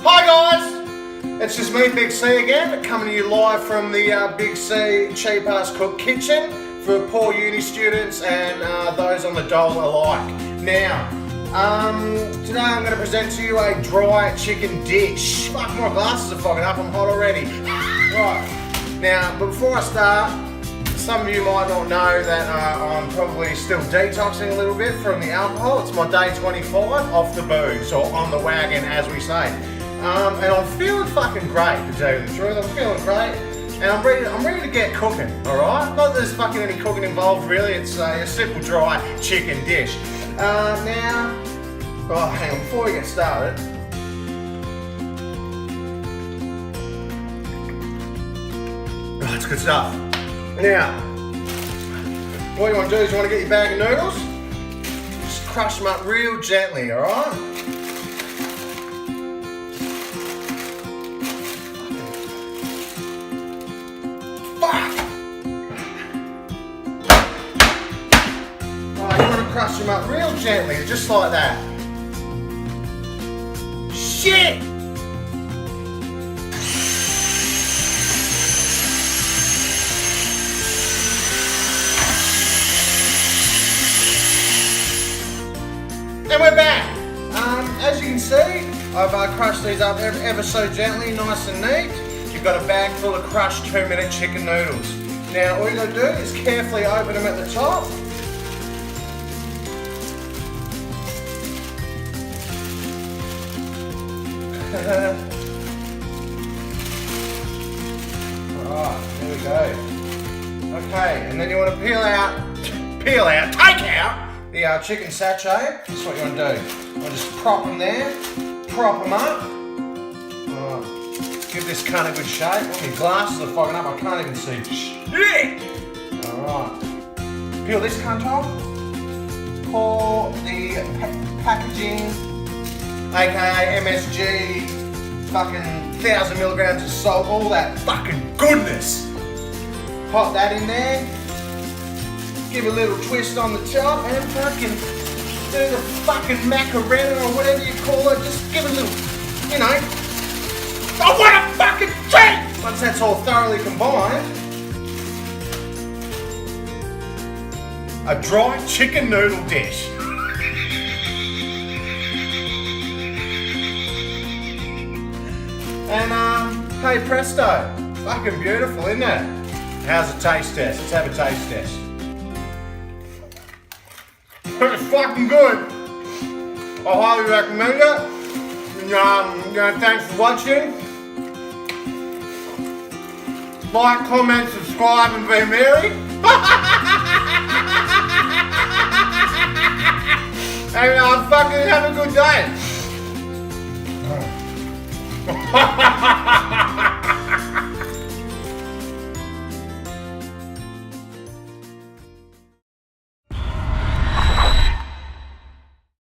Hi guys, it's just me, Big C again, coming to you live from the Big C Cheap Ass Cook Kitchen for poor uni students and those on the dole alike. Now, today I'm going to present to you a dry chicken dish. Fuck, my glasses are fogging up, I'm hot already. Right, now, but before I start, some of you might not know that I'm probably still detoxing a little bit from the alcohol. It's my day 25 off the booze, or on the wagon as we say. And I'm feeling fucking great, to tell you the truth. I'm feeling great, and I'm ready to get cooking, alright? Not that there's fucking any cooking involved really, it's a simple dry chicken dish. Now, oh hang on, before we get started, oh, it's good stuff. Now, what you want to do is you want to get your bag of noodles, just crush them up real gently, alright? Fuck! Right, you want to crush them up real gently, just like that. Shit! And we're back. As you can see, I've crushed these up ever so gently, nice and neat. You've got a bag full of crushed 2-minute chicken noodles. Now all you got to do is carefully open them at the top. Alright, there we go. Okay, and then you want to take out the chicken sachet. That's what you want to do. I'll just prop them there, prop them up. Give this cunt a good shape. Oh, my glasses are fogging up, I can't even see shit. Alright. Peel this cunt off. Pour the packaging, aka MSG, fucking 1,000 milligrams of salt, all that fucking goodness. Pop that in there. Give a little twist on the top and fucking do the fucking macarena or whatever you call it. Just give it a little, you know. I want a fucking treat! Once that's all thoroughly combined, a dry chicken noodle dish. And hey presto, fucking beautiful, isn't it? How's the taste test? Let's have a taste test. It's fucking good. I highly recommend it. Thanks for watching. Like, comment, subscribe, and be merry. And fucking have a good day.